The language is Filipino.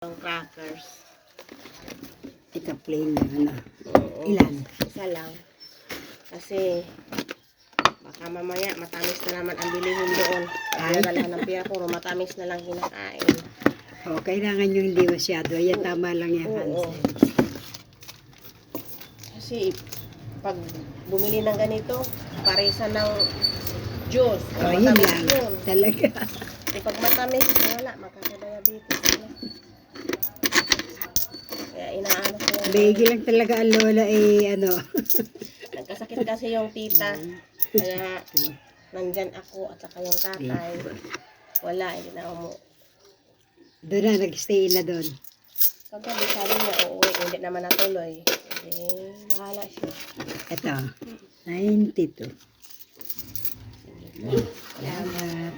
Ang crackers. Ito plain lang, ano? Oo, Ilan? Isa lang. Kasi, baka mamaya matamis na naman ang bilihin doon. Ay. Kaya dalahan ng piya ko, matamis na lang kinakain. O, kailangan yung hindi masyado. Ayan, tama lang yan, Oo. Hansel. Kasi, pag bumili ng ganito, paresa ng juice. O, yun Matamis lang. yun. Talaga. Pag matamis, wala, magkakadiabetes na. Kaya inaano ko yung... Bigi lang talaga ang lola ano. Nagkasakit kasi yung tita. Kaya nandyan ako at saka yung tatay. Wala, hindi na umu. Doon na, nag-stay na doon. Kagabi sabi niya, uuwi, hindi naman natuloy. Bahala siya. Ito, 92. Salamat.